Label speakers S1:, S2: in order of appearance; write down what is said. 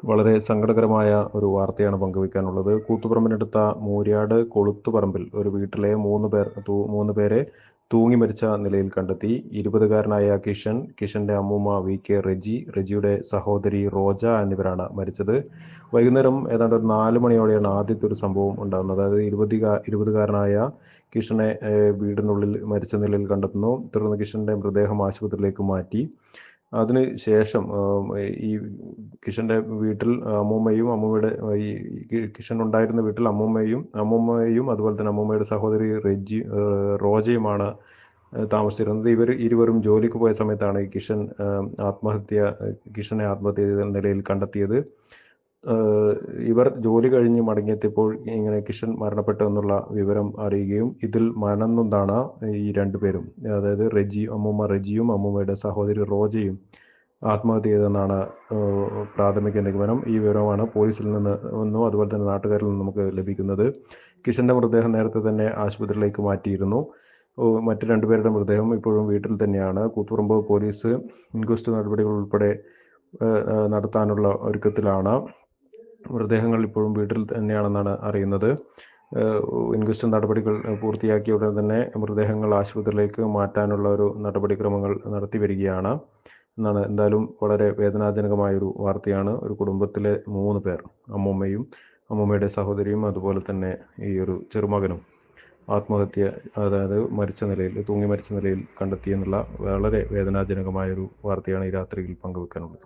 S1: വളരെ സങ്കടകരമായ ഒരു വാർത്തയാണ് പങ്കുവയ്ക്കാനുള്ളത്. കൂത്തുപറമ്പിനടുത്ത മൂര്യാട് കൊളുത്തുപറമ്പിൽ ഒരു വീട്ടിലെ 3 പേരെ തൂങ്ങി മരിച്ച നിലയിൽ കണ്ടെത്തി. 20-കാരനായ കിഷൻ, കിഷന്റെ അമ്മൂമ്മ വി.കെ. റെജി, റെജിയുടെ സഹോദരി റോജ എന്നിവരാണ് മരിച്ചത്. വൈകുന്നേരം ഏതാണ്ട് ഒരു 4 മണിയോടെയാണ് ആദ്യത്തെ ഒരു സംഭവം ഉണ്ടാകുന്നത്. അതായത് 20-കാരനായ കിഷനെ വീടിനുള്ളിൽ മരിച്ച നിലയിൽ കണ്ടെത്തുന്നു. തുടർന്ന് കിഷന്റെ മൃതദേഹം ആശുപത്രിയിലേക്ക് മാറ്റി. അതിന് ശേഷം ഈ കിഷന്റെ വീട്ടിൽ അമ്മൂമ്മയും കിഷൻ ഉണ്ടായിരുന്ന വീട്ടിൽ അമ്മൂമ്മയും അതുപോലെ തന്നെ അമ്മൂമ്മയുടെ സഹോദരി റോജയുമാണ് താമസിച്ചിരുന്നത്. ഇരുവരും ജോലിക്ക് പോയ സമയത്താണ് ഈ കിഷനെ ആത്മഹത്യ ചെയ്ത നിലയിൽ കണ്ടെത്തിയത്. ഇവർ ജോലി കഴിഞ്ഞ് മടങ്ങിയെത്തിയപ്പോൾ ഇങ്ങനെ കിഷൻ മരണപ്പെട്ടു എന്നുള്ള വിവരം അറിയുകയും ഇതിൽ മനംനൊന്താണ് ഈ 2 പേരും, അതായത് അമ്മൂമ്മ റെജിയും അമ്മൂമ്മയുടെ സഹോദരി റോജയും ആത്മഹത്യ ചെയ്തെന്നാണ് പ്രാഥമിക നിഗമനം. ഈ വിവരമാണ് പോലീസിൽ നിന്നും അതുപോലെ തന്നെ നാട്ടുകാരിൽ നിന്നും നമുക്ക് ലഭിക്കുന്നത്. കിഷന്റെ മൃതദേഹം നേരത്തെ തന്നെ ആശുപത്രിയിലേക്ക് മാറ്റിയിരുന്നു. മറ്റ് 2 പേരുടെ മൃതദേഹം ഇപ്പോഴും വീട്ടിൽ തന്നെയാണ്. കൂത്തുപറമ്പ് പോലീസ് ഇൻക്വസ്റ്റ് നടപടികൾ ഉൾപ്പെടെ നടത്താനുള്ള ഒരുക്കത്തിലാണ്. മൃതദേഹങ്ങൾ ഇപ്പോഴും വീട്ടിൽ തന്നെയാണെന്നാണ് അറിയുന്നത്. ഇൻക്വസ്റ്റ് നടപടികൾ പൂർത്തിയാക്കിയ ഉടൻ തന്നെ മൃതദേഹങ്ങൾ ആശുപത്രിയിലേക്ക് മാറ്റാനുള്ള ഒരു നടപടിക്രമങ്ങൾ നടത്തി വരികയാണ് എന്നാണ്. എന്തായാലും വളരെ വേദനാജനകമായൊരു വാർത്തയാണ്. ഒരു കുടുംബത്തിലെ 3 പേർ, അമ്മൂമ്മയുടെ സഹോദരിയും അതുപോലെ തന്നെ ഈ ഒരു ചെറുമകനും ആത്മഹത്യ, അതായത് തൂങ്ങി മരിച്ച നിലയിൽ കണ്ടെത്തിയെന്നുള്ള വളരെ വേദനാജനകമായൊരു വാർത്തയാണ് ഈ രാത്രിയിൽ പങ്കുവെക്കാനുള്ളത്.